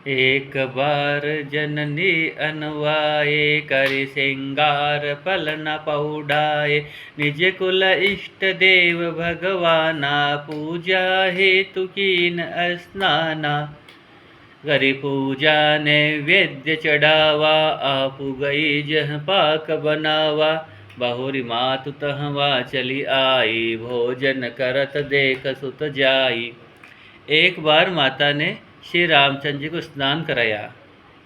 एक बार जननी अनवाए, करि सिंगार पल न पौडाए। निज कुल इष्ट देव भगवाना, पूजा हेतु कीन स्नाना। करि पूजा नैवेद्य चढ़ावा, आपु गई जह पाक बनावा। बहुरी मातु तहवा चली आई, भोजन करत देख सुत जाई। एक बार माता ने श्री रामचंद्र जी को स्नान कराया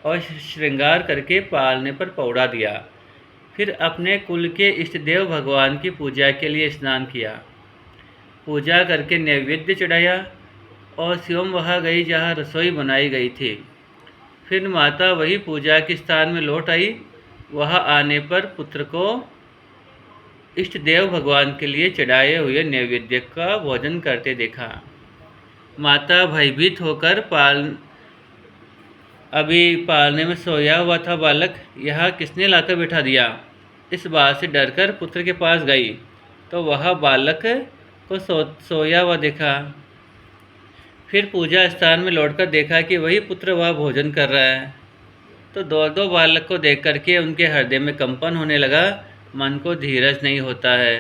और श्रृंगार करके पालने पर पौड़ा दिया। फिर अपने कुल के इष्ट देव भगवान की पूजा के लिए स्नान किया। पूजा करके नैवेद्य चढ़ाया और स्वयं वहाँ गई जहाँ रसोई बनाई गई थी। फिर माता वही पूजा के स्थान में लौट आई। वहाँ आने पर पुत्र को इष्ट देव भगवान के लिए चढ़ाए हुए नैवेद्य का भोजन करते देखा। माता भयभीत होकर अभी पालने में सोया हुआ था बालक, यहाँ किसने लाकर बैठा दिया, इस बात से डरकर पुत्र के पास गई तो वह बालक को सोया हुआ देखा। फिर पूजा स्थान में लौटकर देखा कि वही पुत्र वह भोजन कर रहा है। तो दो बालक को देख करके उनके हृदय में कंपन होने लगा। मन को धीरज नहीं होता है।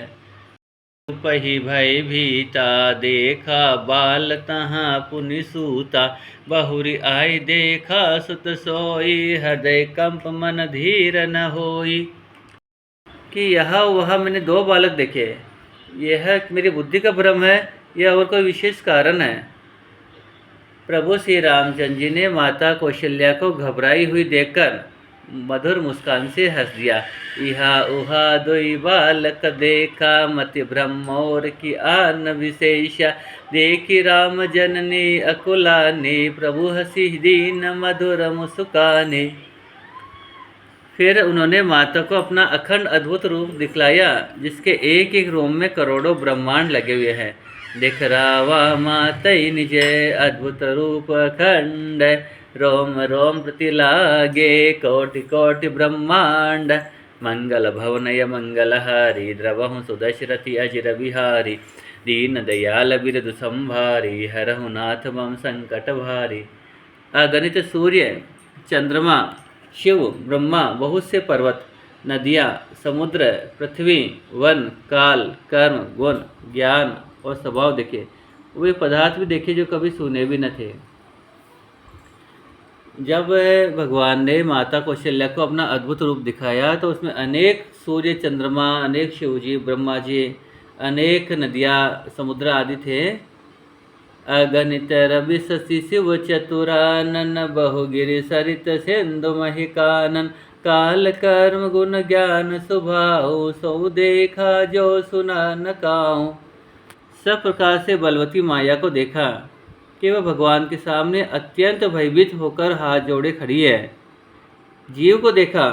पही भय भीता, देखा बाल तहाँ पुनि सूता। बहुरी आई देखा सुत सोई, हृदय कंप मन धीर न होई। कि यहाँ वहाँ मैंने दो बालक देखे। यह मेरी बुद्धि का भ्रम है या और कोई विशेष कारण है। प्रभु श्री रामचंद्र जी ने माता कौशल्या को घबराई हुई देखकर मधुर मुस्कान से हंस दिया। इहा उहा दुई बालक देखा, मति ब्रह्मोर की आन विशेषा। देखी राम जननी अकुलाने, प्रभु हसी दीन मधुर मुस्काने। फिर उन्होंने माता को अपना अखंड अद्भुत रूप दिखलाया, जिसके एक एक रोम में करोड़ों ब्रह्मांड लगे हुए हैं। दिख रावा मातई निज, अद्भुत रूप अखंड। रोम रोम प्रति लागे, कोटि कोटि ब्रह्मांड। मंगल भवनय मंगलहारी, द्रवहु सुदशरथि अजिर बिहारी। दीन दयाल बिरदु संभारी, हरहु नाथ मम संकट भारी। अगणित सूर्य, चंद्रमा, शिव, ब्रह्मा, बहुत से पर्वत, नदियाँ, समुद्र, पृथ्वी, वन, काल, कर्म, गुण, ज्ञान और स्वभाव देखे। वे पदार्थ भी देखे जो कभी सुने भी न थे। जब भगवान ने माता कौशल्या को अपना अद्भुत रूप दिखाया तो उसमें अनेक सूर्य, चंद्रमा, अनेक शिवजी, ब्रह्मा जी, अनेक नदियाँ, समुद्र आदि थे। अगणित रवि शशि शिव चतुरानन, बहुगिरि सरित सिंधु महिकानन। काल कर्म गुण ज्ञान स्वभाव, सौ देखा जो सुना न काऊं। सब प्रकार से बलवती माया को देखा कि वह भगवान के सामने अत्यंत भयभीत होकर हाथ जोड़े खड़ी है। जीव को देखा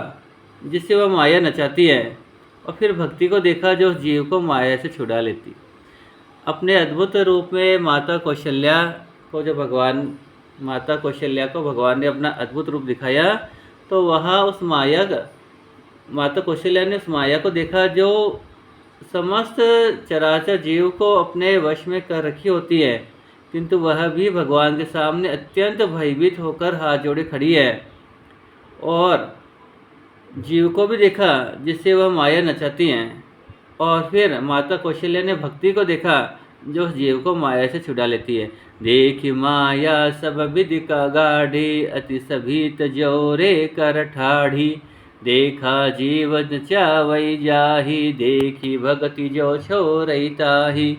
जिससे वह माया नचाती है, और फिर भक्ति को देखा जो जीव को माया से छुड़ा लेती। अपने अद्भुत रूप में माता कौशल्या को भगवान ने अपना अद्भुत रूप दिखाया तो वहाँ माता कौशल्या ने उस माया को देखा जो समस्त चराचर जीव को अपने वश में कर रखी होती है, किंतु वह भी भगवान के सामने अत्यंत भयभीत होकर हाथ जोड़े खड़ी है। और जीव को भी देखा जिससे वह माया नचाती हैं। और फिर माता कौशल्या ने भक्ति को देखा जो जीव को माया से छुड़ा लेती है। देखी माया सब विधि का गाढ़ी, अति सभीत जोरे कर ठाढ़ी। देखा जीवन चावई जाही, देखी भगति जो छोरई ताही।